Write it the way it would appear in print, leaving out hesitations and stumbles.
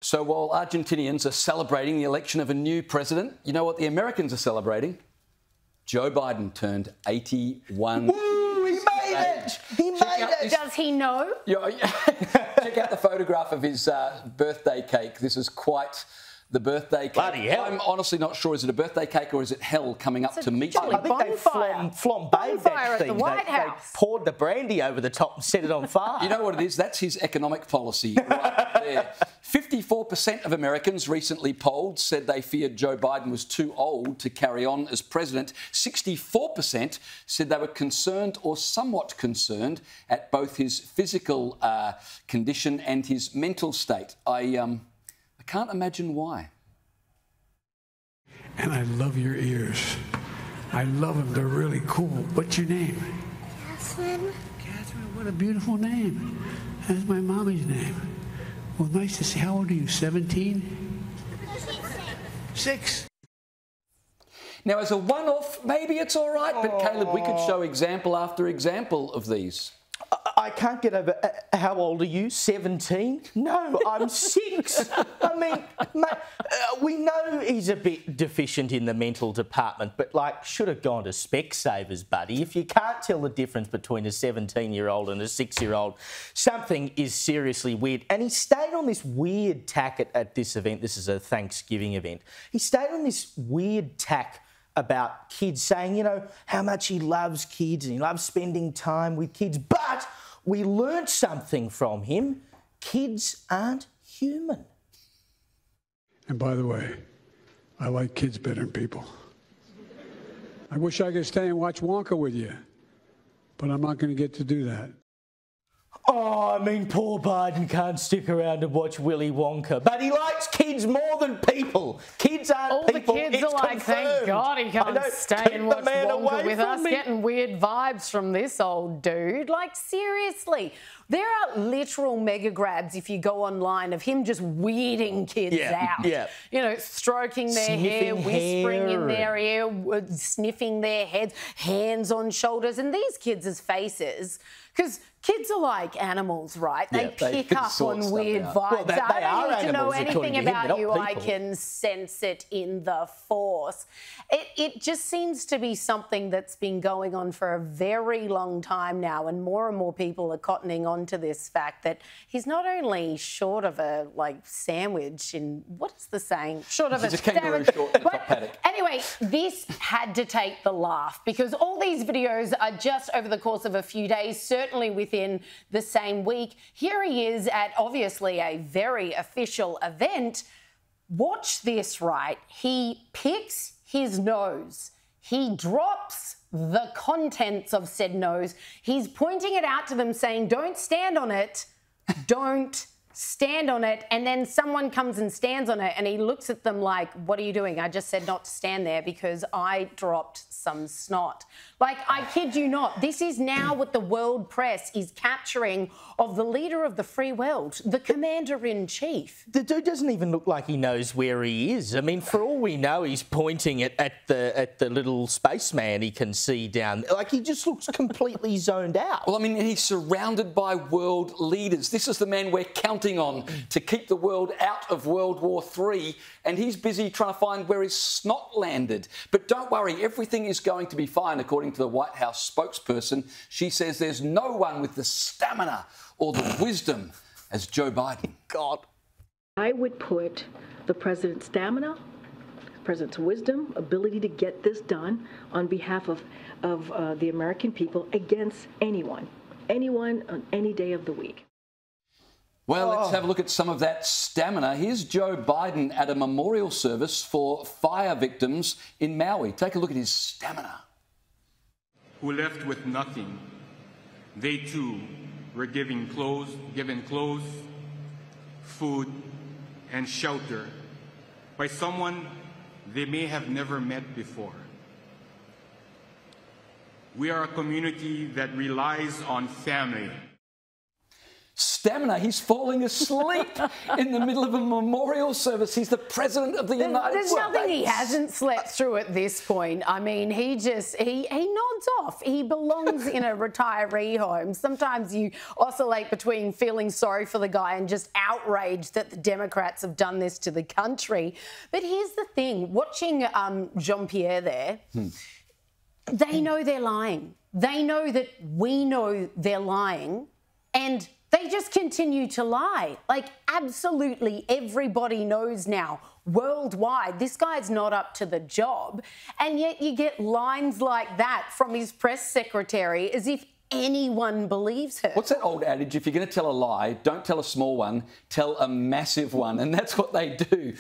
So while Argentinians are celebrating the election of a new president, you know what the Americans are celebrating? Joe Biden turned 81. Woo, he made it! He made it! Does he know? Check out the photograph of his birthday cake. This is quite the birthday cake. Bloody hell. I'm honestly not sure. Is it a birthday cake or is it hell coming up to meet you? I think they flambéed that thing. At the White House. They poured the brandy over the top and set it on fire. You know what it is? That's his economic policy right there. 54% of Americans recently polled said they feared Joe Biden was too old to carry on as president. 64% said they were concerned or somewhat concerned at both his physical condition and his mental state. I can't imagine why. And I love your ears. I love them. They're really cool. What's your name? Catherine. Catherine, what a beautiful name. That's my mommy's name. Well, nice to see. How old are you, 17? 6. Now, as a one-off, maybe it's all right, but Caleb, we could show example after example of these. I can't get over... how old are you? 17? No, I'm 6. I mean, mate, we know he's a bit deficient in the mental department, but, like, should have gone to Specsavers, buddy. If you can't tell the difference between a 17-year-old and a 6-year-old, something is seriously weird. And he stayed on this weird tack at this event. This is a Thanksgiving event. He stayed on this weird tack about kids, saying, you know, how much he loves kids and he loves spending time with kids. But we learnt something from him. Kids aren't human. And by the way, I like kids better than people. I wish I could stay and watch Wonka with you, but I'm not going to get to do that. Oh, I mean, poor Biden can't stick around and watch Willy Wonka, but he likes kids more than people. Kids aren't All people. the kids it's are like, confirmed. thank God he can't stay and watch Wonka with us. Getting weird vibes from this old dude. Like, seriously. There are literal mega grabs, if you go online, of him just weirding kids out. Yeah. You know, stroking their hair, whispering in their ear, sniffing their heads, hands on shoulders. And these kids' faces, because kids are like animals, right? They pick up on weird vibes. Well, I don't need to know animals, anything about you. people. I can sense it in the force. It just seems to be something that's been going on for a very long time now, and more people are cottoning on to this fact that he's not only short of a, like, sandwich in, what is the saying? Short of a kangaroo short in the top paddock. Anyway, this had to take the laugh because all these videos are just over the course of a few days, certainly within the same week. Here he is at obviously a very official event. Watch this, right? He picks his nose. He drops the contents of said nose. He's pointing it out to them saying, don't stand on it. Don't stand on it. And then someone comes and stands on it and he looks at them like, what are you doing? I just said not to stand there because I dropped some snot. Like, I kid you not, this is now what the world press is capturing of the leader of the free world, the commander-in-chief. The dude doesn't even look like he knows where he is. I mean, for all we know, he's pointing at the little spaceman he can see down there. Like, he just looks completely zoned out. Well, I mean, he's surrounded by world leaders. This is the man we're counting on to keep the world out of World War III, and he's busy trying to find where his snot landed. But don't worry, everything is going to be fine, according to the White House spokesperson. She says there's no one with the stamina or the wisdom as Joe Biden. God. I would put the president's stamina, president's wisdom, ability to get this done on behalf of the American people against anyone on any day of the week. Well, let's have a look at some of that stamina. Here's Joe Biden at a memorial service for fire victims in Maui. Take a look at his stamina. Who left with nothing. They too were given clothes, food, and shelter by someone they may have never met before. We are a community that relies on family. stamina. He's falling asleep in the middle of a memorial service. He's the President of the United States. There's nothing he hasn't slept through at this point. I mean, he nods off. He belongs in a retiree home. Sometimes you oscillate between feeling sorry for the guy and just outraged that the Democrats have done this to the country. But here's the thing, watching Jean-Pierre there, they know they're lying. They know that we know they're lying, and they just continue to lie. Like, absolutely everybody knows now, worldwide, this guy's not up to the job. And yet you get lines like that from his press secretary as if anyone believes her. What's that old adage? If you're going to tell a lie, don't tell a small one, tell a massive one. And that's what they do.